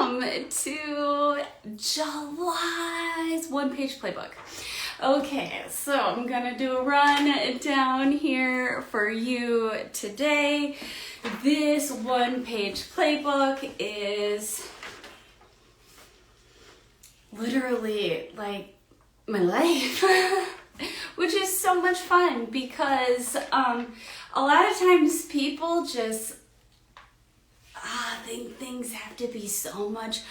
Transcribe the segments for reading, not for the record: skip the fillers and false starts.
welcome to July's one-page playbook. Okay, so I'm gonna do a run down here for you today. This one-page playbook is literally like my life, which is so much fun because a lot of times people just think things have to be so much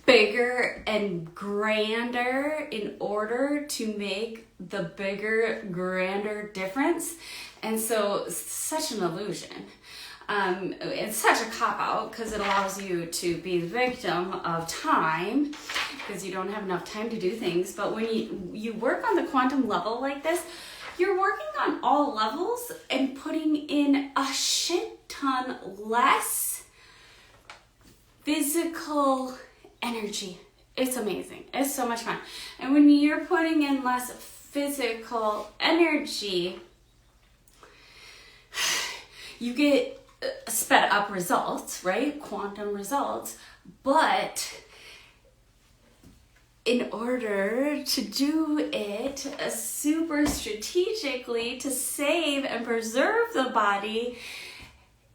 bigger and grander in order to make the bigger, grander difference. And so it's such an illusion. It's such a cop-out because it allows you to be the victim of time because you don't have enough time to do things. But when you work on the quantum level like this, you're working on all levels and putting in a shit ton less physical energy. It's amazing. It's so much fun. And when you're putting in less physical energy, you get sped up results, right? Quantum results. But in order to do it super strategically to save and preserve the body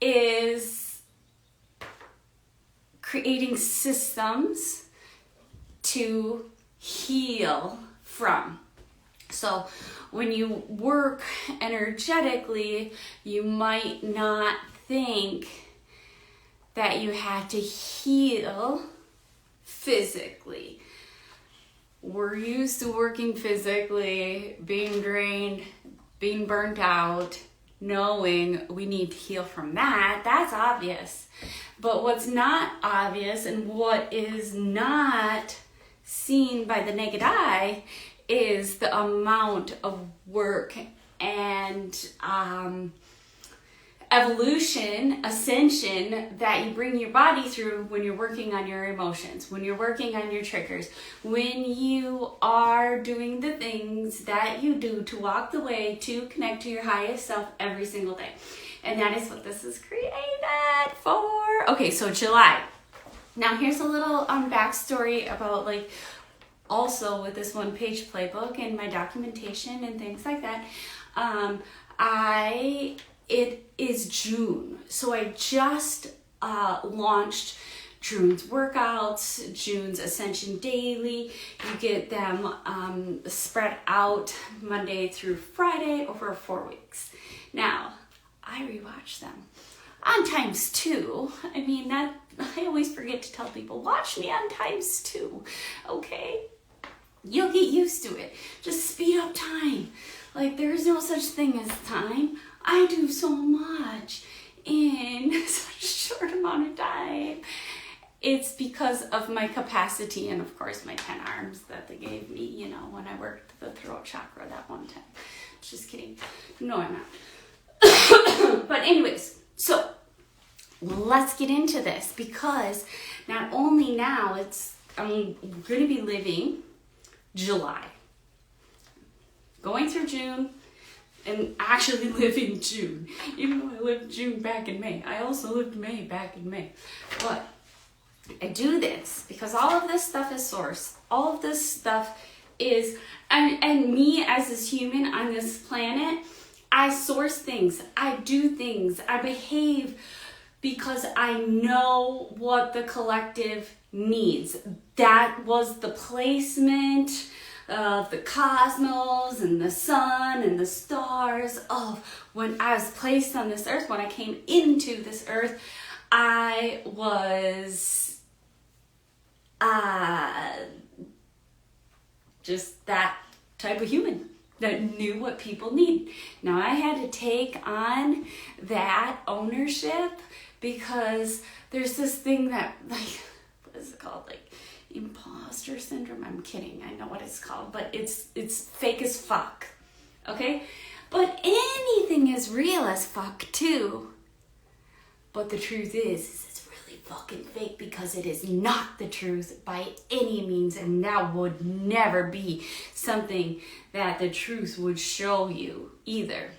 is creating systems to heal from. So when you work energetically, you might not think that you have to heal physically. We're used to working physically, being drained, being burnt out, knowing we need to heal from that. That's obvious. But what's not obvious and what is not seen by the naked eye is the amount of work and evolution, ascension that you bring your body through when you're working on your emotions, when you're working on your triggers, when you are doing the things that you do to walk the way to connect to your highest self every single day. And that is what this is created for. Okay, so July. Now here's a little backstory about also with this one-page playbook and my documentation and things like that. It is June, so I just launched June's workouts, June's Ascension Daily. You get them spread out Monday through Friday over 4 weeks. Now, I rewatch them on ×2. I mean, I always forget to tell people, watch me on ×2, okay? You'll get used to it. Just speed up time. There's no such thing as time. I do so much in such a short amount of time. It's because of my capacity and, of course, my 10 arms that they gave me, when I worked the throat chakra that one time. Just kidding. No, I'm not. But anyways, so let's get into this because not only now I'm going to be living July, going through June, and actually living June, even though I lived June back in May. I also lived May back in May. But I do this because all of this stuff is source. All of this stuff is, and me as this human on this planet, I source things, I do things, I behave because I know what the collective needs. That was the placement of the cosmos and the sun and the stars of when I was placed on this earth. When I came into this earth, I was just that type of human that knew what people need. Now I had to take on that ownership because there's this thing that what is it called? Imposter syndrome. I'm kidding. I know what it's called, but it's fake as fuck. Okay? But anything is real as fuck too. But the truth is it's really fucking fake because it is not the truth by any means, and that would never be something that the truth would show you either.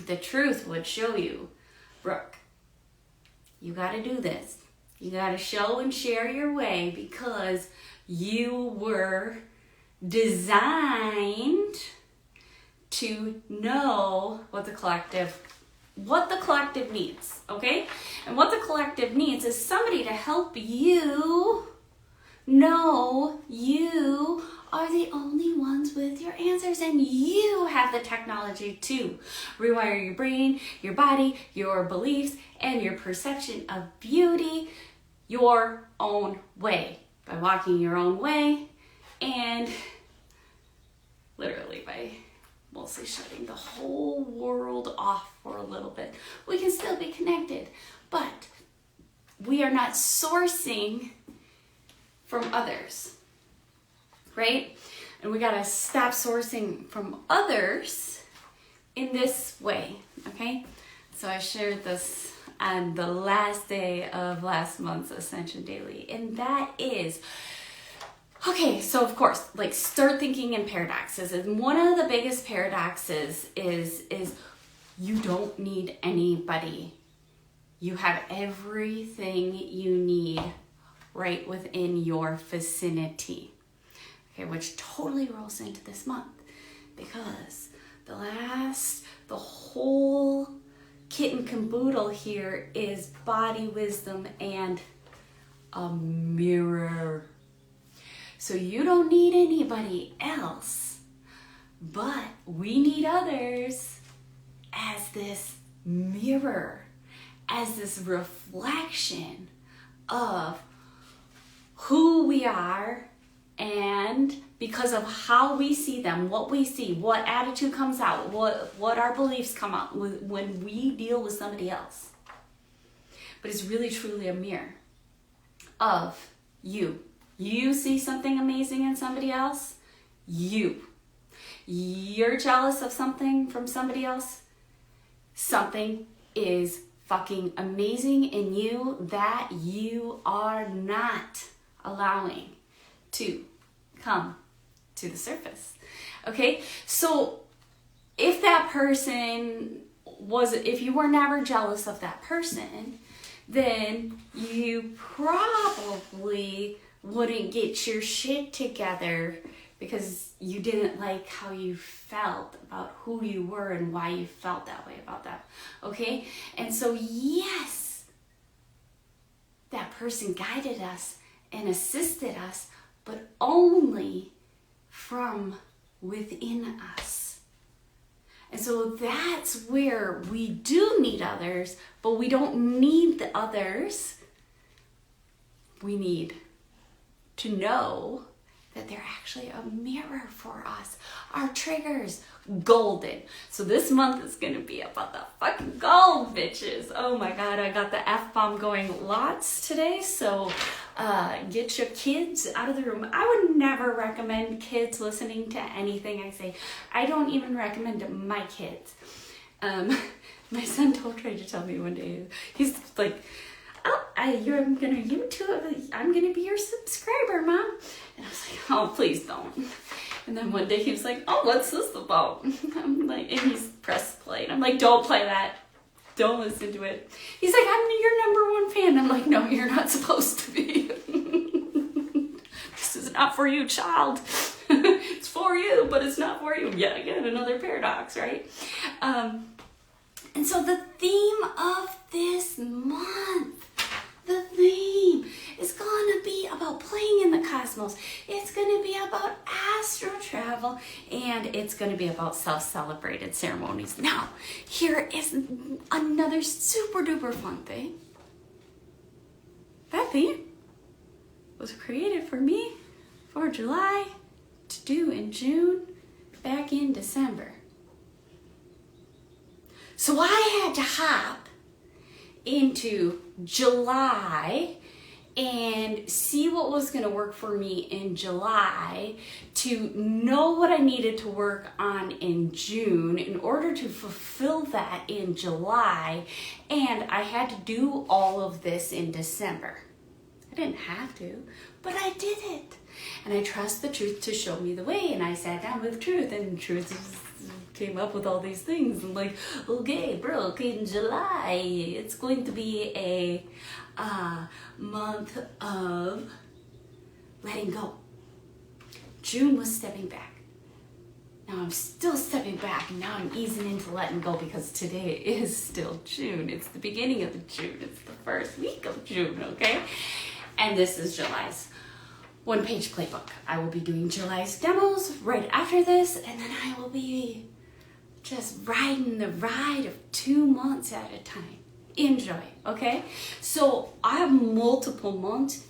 The truth would show you, Brooke, you gotta do this. You gotta show and share your way because you were designed to know what the collective needs, okay? And what the collective needs is somebody to help you know you are the only ones with your answers, and you have the technology to rewire your brain, your body, your beliefs, and your perception of beauty your own way by walking your own way and literally by mostly shutting the whole world off for a little bit. We can still be connected, but we are not sourcing from others, right? And we gotta stop sourcing from others in this way, okay? So I shared this on the last day of last month's Ascension Daily, and that is, okay, so of course, like, start thinking in paradoxes. And one of the biggest paradoxes is you don't need anybody. You have everything you need right within your vicinity. Okay, which totally rolls into this month because the whole kit and caboodle here is body wisdom and a mirror. So you don't need anybody else, but we need others as this mirror, as this reflection of who we are, and because of how we see them, what we see, what attitude comes out, what our beliefs come out when we deal with somebody else. But it's really truly a mirror of you. You see something amazing in somebody else, you're jealous of something from somebody else, something is fucking amazing in you that you are not allowing to come to the surface. Okay, so if you were never jealous of that person, then you probably wouldn't get your shit together because you didn't like how you felt about who you were and why you felt that way about that. Okay, and so yes, that person guided us and assisted us, but only from within us. And so that's where we do need others, but we don't need the others. We need to know that they're actually a mirror for us. Our triggers, golden. So this month is gonna be about the fucking gold, bitches. Oh my God, I got the F-bomb going lots today. So get your kids out of the room. I would never recommend kids listening to anything I say. I don't even recommend to my kids. My son tried to tell me one day, he's like, I'm gonna YouTube, I'm gonna be your subscriber, Mom. And I was like, oh, please don't. And then one day he was like, oh, what's this about? I'm like, and he's pressed play. And I'm like, don't play that. Don't listen to it. He's like, I'm your #1 fan. I'm like, no, you're not supposed to be. This is not for you, child. It's for you, but it's not for you. Yet again, another paradox, right? And so the theme of this month, the theme is going to be about playing in the cosmos. It's going to be about astro travel, and it's going to be about self-celebrated ceremonies. Now, here is another super duper fun thing. That theme was created for me for July to do in June, back in December. So I had to hop into July and see what was going to work for me in July to know what I needed to work on in June in order to fulfill that in July. And I had to do all of this in December. I didn't have to, but I did it. And I trust the truth to show me the way. And I sat down with truth, and truth came up with all these things. I'm like, okay, Brooke, in July, it's going to be a month of letting go. June was stepping back. Now I'm still stepping back. Now I'm easing into letting go because today is still June. It's the beginning of June. It's the first week of June, okay? And this is July's one-page playbook. I will be doing July's demos right after this, and then I will be just riding the ride of 2 months at a time. Enjoy, okay? So I have multiple months.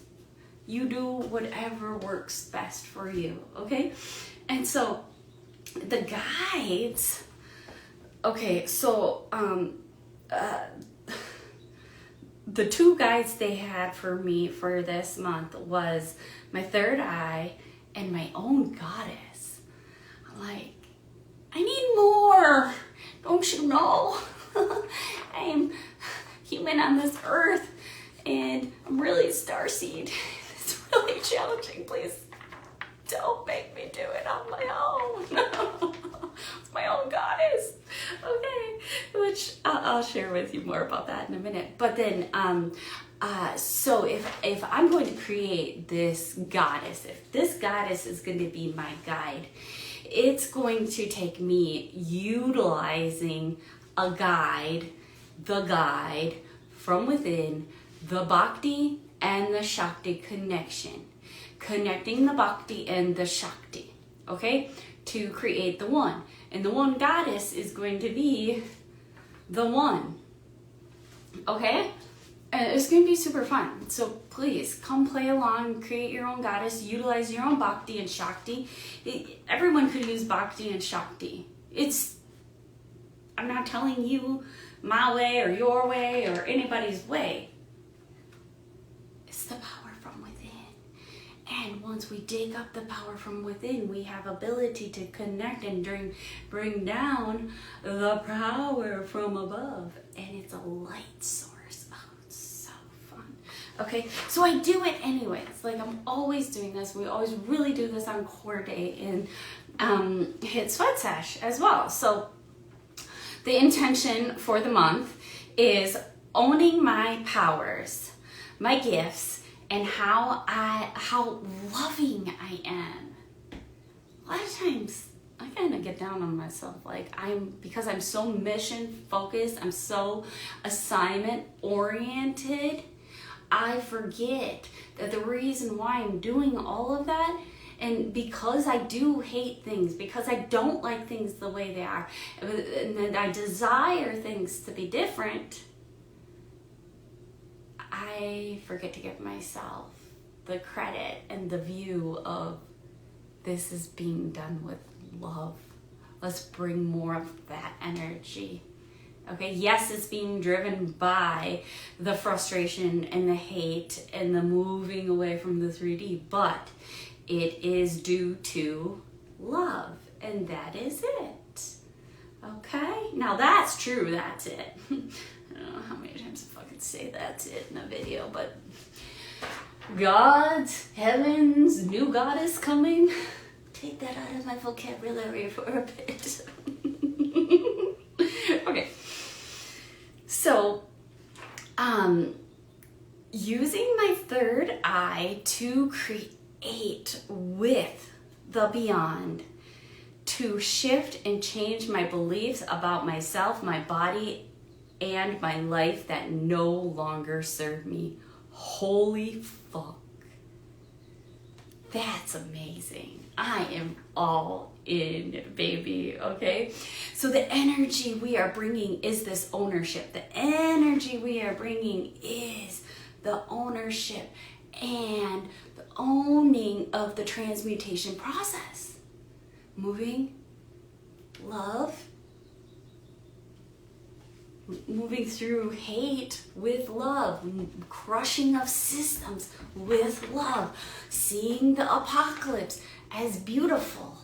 You do whatever works best for you, okay? And so the guides, okay, so the 2 guides they had for me for this month was my third eye and my own goddess. I'm like, I need more. Don't you know? I am human on this earth and I'm really starseed. It's really challenging. Please don't make me do it on my own. It's my own goddess. Okay, which I'll share with you more about that in a minute. But then, so if I'm going to create this goddess, if this goddess is going to be my guide, it's going to take me utilizing a guide, the guide from within, the Bhakti and the Shakti connection. Connecting the Bhakti and the Shakti, okay, to create the one. And the one goddess is going to be the one, okay? And it's going to be super fun. So please come play along, create your own goddess, utilize your own Bhakti and Shakti. Everyone could use Bhakti and Shakti. I'm not telling you my way or your way or anybody's way. It's the power from within. And once we dig up the power from within, we have ability to connect and bring down the power from above. And it's a light source. Oh, it's so fun. Okay, so I do it anyways. Like, I'm always doing this. We always really do this on core day and hit sweat sesh as well. So the intention for the month is owning my powers, my gifts, and how loving I am. A lot of times I kind of get down on myself, like because I'm so mission focused, I'm so assignment oriented, I forget that the reason why I'm doing all of that, and because I do hate things, because I don't like things the way they are, and then I desire things to be different, I forget to give myself the credit and the view of this is being done with love. Let's bring more of that energy. Okay, yes, it's being driven by the frustration and the hate and the moving away from the 3D, but it is due to love, and that is it. Okay, now that's true, that's it. I don't know how many times I fucking say that's it in a video, but God's, heavens, new goddess coming. Take that out of my vocabulary for a bit. Okay. So, using my third eye to create with the beyond, to shift and change my beliefs about myself, my body, and my life that no longer serve me. Holy fuck. That's amazing. I am all in, baby, okay? So the energy we are bringing is this ownership. The energy we are bringing is the ownership and the owning of the transmutation process. Moving, love, moving through hate with love, crushing of systems with love, seeing the apocalypse as beautiful.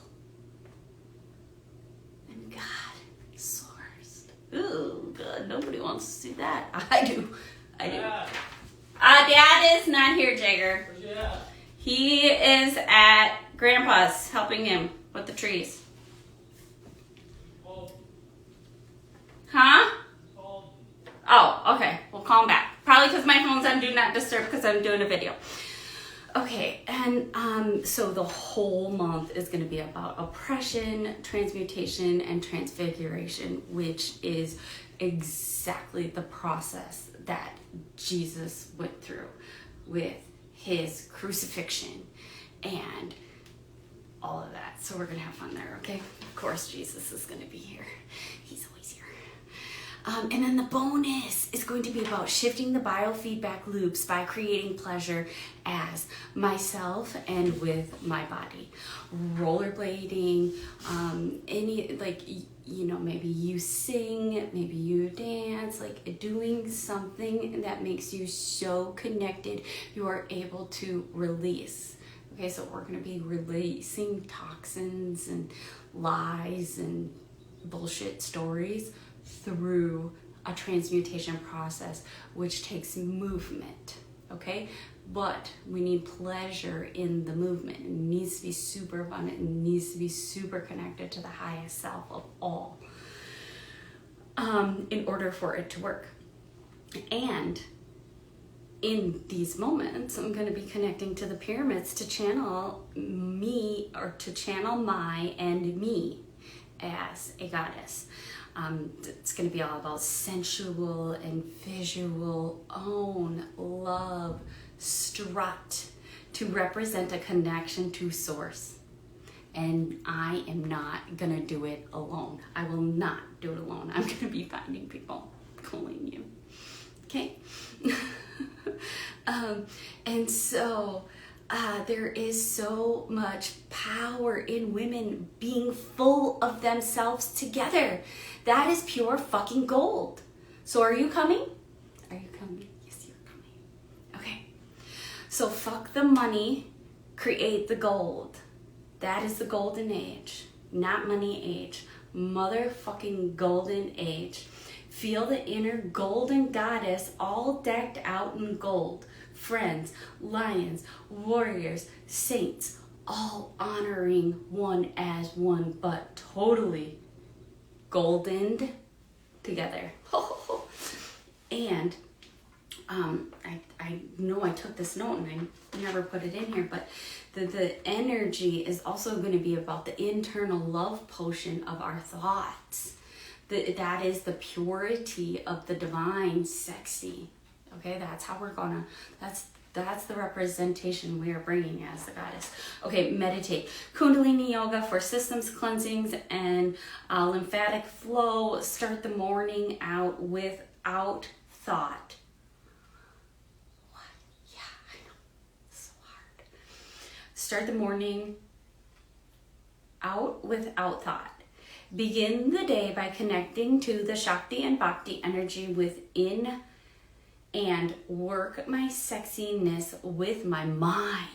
And God sourced. Ooh, God, nobody wants to see that. I do. Yeah. Dad is not here, Jagger. Where's he at? He is at Grandpa's helping him with the trees. Oh. Huh? Oh, okay. We'll call him back. Probably because my phone's on Do Not Disturb because I'm doing a video. Okay, and so the whole month is going to be about oppression, transmutation, and transfiguration, which is exactly the process that Jesus went through with his crucifixion and all of that. So we're going to have fun there, okay? Of course, Jesus is going to be here. He's always here. And then the bonus is going to be about shifting the biofeedback loops by creating pleasure as myself and with my body. Rollerblading, any, like, you know, maybe you sing, maybe you dance, like doing something that makes you so connected you are able to release. Okay, so we're going to be releasing toxins and lies and bullshit stories through a transmutation process, which takes movement, okay? But we need pleasure in the movement. It needs to be super abundant. It needs to be super connected to the highest self of all in order for it to work. And in these moments, I'm going to be connecting to the pyramids to channel me, or to channel my and me as a goddess. It's going to be all about sensual and visual, own, love, strut, to represent a connection to source. And I am not going to do it alone. I will not do it alone. I'm going to be finding people, calling you. Okay? And so there is so much power in women being full of themselves together. That is pure fucking gold. So are you coming? Are you coming? Yes, you're coming. Okay. So fuck the money, create the gold. That is the golden age, not money age. Motherfucking golden age. Feel the inner golden goddess all decked out in gold. Friends, lions, warriors, saints, all honoring one as one, but totally goldened together. And I know I took this note and I never put it in here, but the energy is also going to be about the internal love potion of our thoughts. That is the purity of the divine sexy. Okay, that's how we're gonna, that's the representation we are bringing as the goddess. Okay, meditate. Kundalini yoga for systems cleansings and lymphatic flow. Start the morning out without thought. What? Yeah, I know. It's so hard. Start the morning out without thought. Begin the day by connecting to the Shakti and Bhakti energy within and work my sexiness with my mind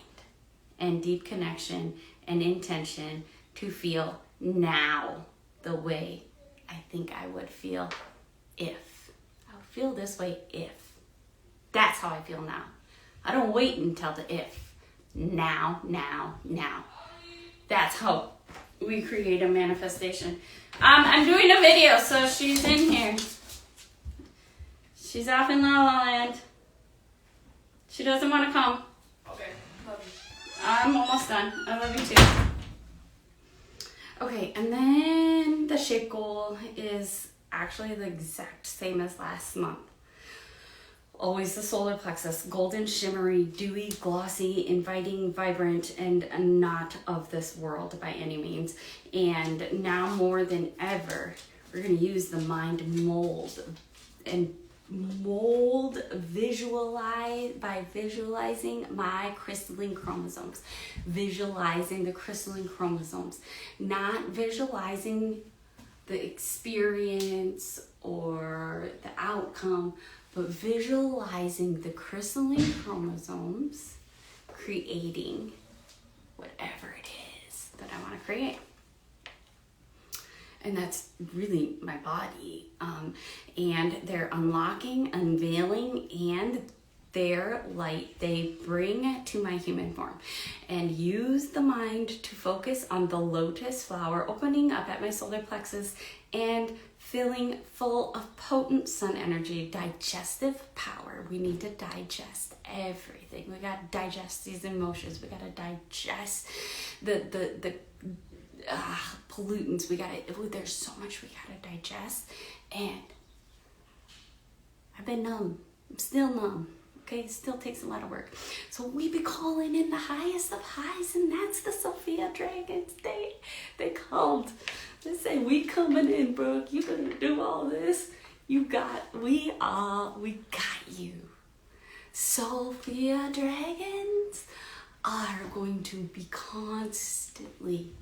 and deep connection and intention to feel now the way I think I would feel if. I would feel this way if. That's how I feel now. I don't wait until the if. Now. That's how we create a manifestation. I'm doing a video, so she's in here. She's off in La La Land. She doesn't want to come. Okay, love you. I'm almost done. I love you too. Okay, and then the shape goal is actually the exact same as last month. Always the solar plexus, golden, shimmery, dewy, glossy, inviting, vibrant, and not of this world by any means. And now more than ever, we're going to use the mind mold and visualize by visualizing my crystalline chromosomes. Visualizing the crystalline chromosomes, not visualizing the experience or the outcome, but visualizing the crystalline chromosomes creating whatever it is that I want to create. And that's really my body. And they're unlocking, unveiling, and their light they bring to my human form. And use the mind to focus on the lotus flower opening up at my solar plexus and filling full of potent sun energy, digestive power. We need to digest everything. We got to digest these emotions. We got to digest the pollutants. There's so much we got to digest. And I've been numb. I'm still numb. Okay, it still takes a lot of work. So we be calling in the highest of highs, and that's the Sophia Dragons. They called. They say, we coming in, Brooke. You gonna do all this? We got you. Sophia Dragons are going to be constantly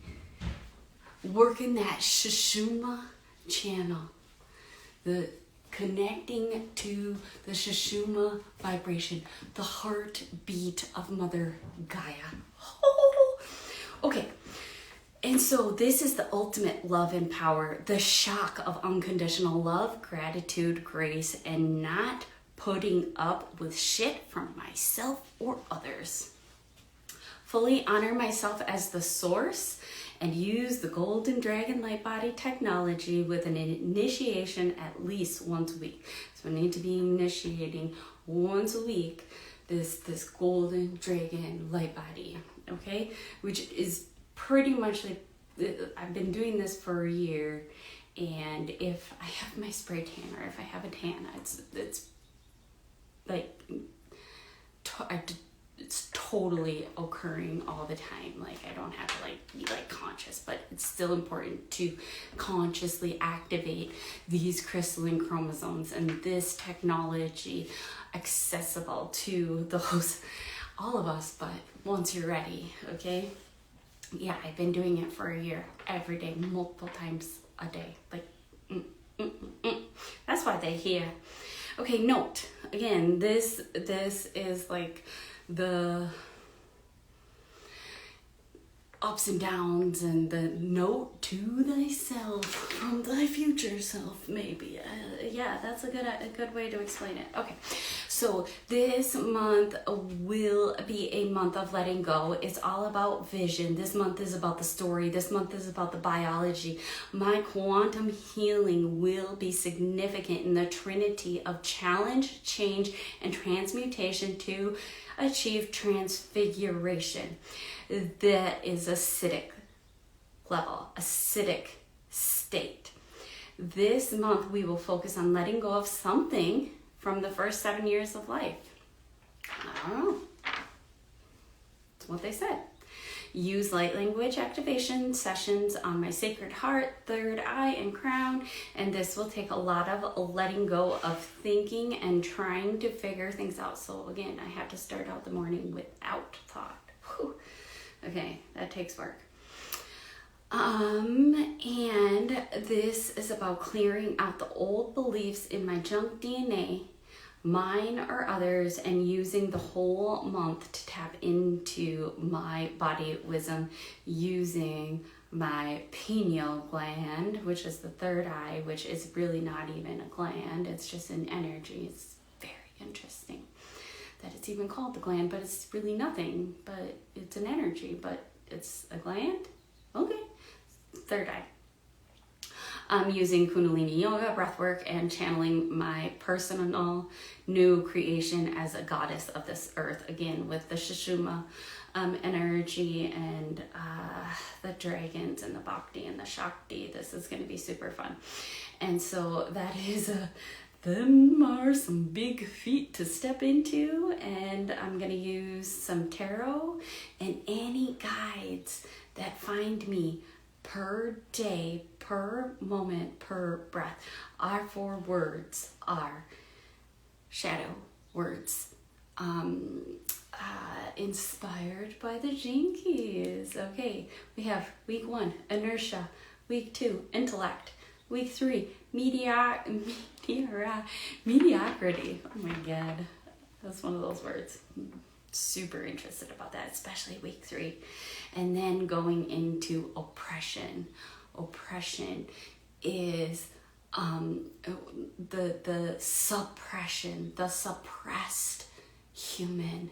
working that Shishuma channel. Connecting to the Shishuma vibration, the heartbeat of Mother Gaia. Oh, okay, and so this is the ultimate love and power, the shock of unconditional love, gratitude, grace, and not putting up with shit from myself or others. Fully honor myself as the source and use the Golden Dragon Light Body technology with an initiation at least once a week. So I need to be initiating once a week this Golden Dragon Light Body, okay? Which is pretty much like, I've been doing this for a year, and if I have my spray tan or if I have a tan, it's like, it's totally occurring all the time. Like, I don't have to be conscious, but it's still important to consciously activate these crystalline chromosomes and this technology accessible to all of us, but once you're ready, okay? Yeah, I've been doing it for a year, every day, multiple times a day. That's why they're here. Okay, note, again, this is like the ups and downs and the note to thyself from thy future self, maybe. Yeah, that's a good way to explain it. Okay, so this month will be a month of letting go. It's all about vision. This month is about the story. This month is about the biology. My quantum healing will be significant in the trinity of challenge, change, and transmutation to achieve transfiguration. That is acidic level, acidic state. This month we will focus on letting go of something from the first 7 years of life. I don't know. That's what they said. Use light language activation sessions on my sacred heart, third eye, and crown. And this will take a lot of letting go of thinking and trying to figure things out. So again, I have to start out the morning without thought. Whew. Okay, that takes work. And this is about clearing out the old beliefs in my junk DNA, mine or others, and using the whole month to tap into my body wisdom using my pineal gland, which is the third eye, which is really not even a gland. It's just an energy. It's very interesting that it's even called the gland, but it's really nothing, but it's an energy, but it's a gland. Okay, third eye. I'm using Kundalini Yoga, breathwork, and channeling my personal new creation as a goddess of this earth, again with the Shishuma energy and the dragons and the Bhakti and the Shakti. This is going to be super fun. And so that is them are some big feet to step into, and I'm going to use some tarot and any guides that find me per day, per moment, per breath. Our 4 words are shadow words, inspired by the Gene Keys. Okay, we have week 1, inertia. Week 2, intellect. Week 3, mediocrity. Oh my God, that's one of those words. Super interested about that, especially week 3. And then going into oppression. Oppression is the suppression, the suppressed human,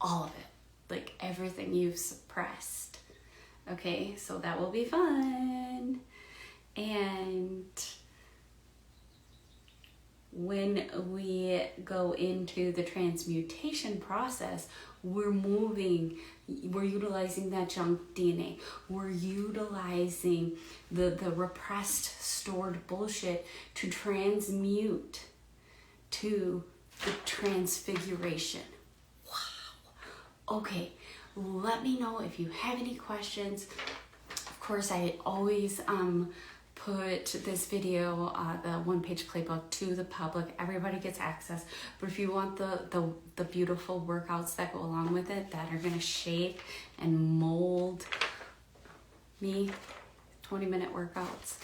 all of it, like everything you've suppressed. Okay, so that will be fun. And when we go into the transmutation process, we're utilizing that junk DNA. We're utilizing the repressed, stored bullshit to transmute to the transfiguration. Wow. Okay, let me know if you have any questions. Of course, I always put this video, the one-page playbook, to the public. Everybody gets access. But if you want the beautiful workouts that go along with it, that are gonna shape and mold me, 20-minute workouts,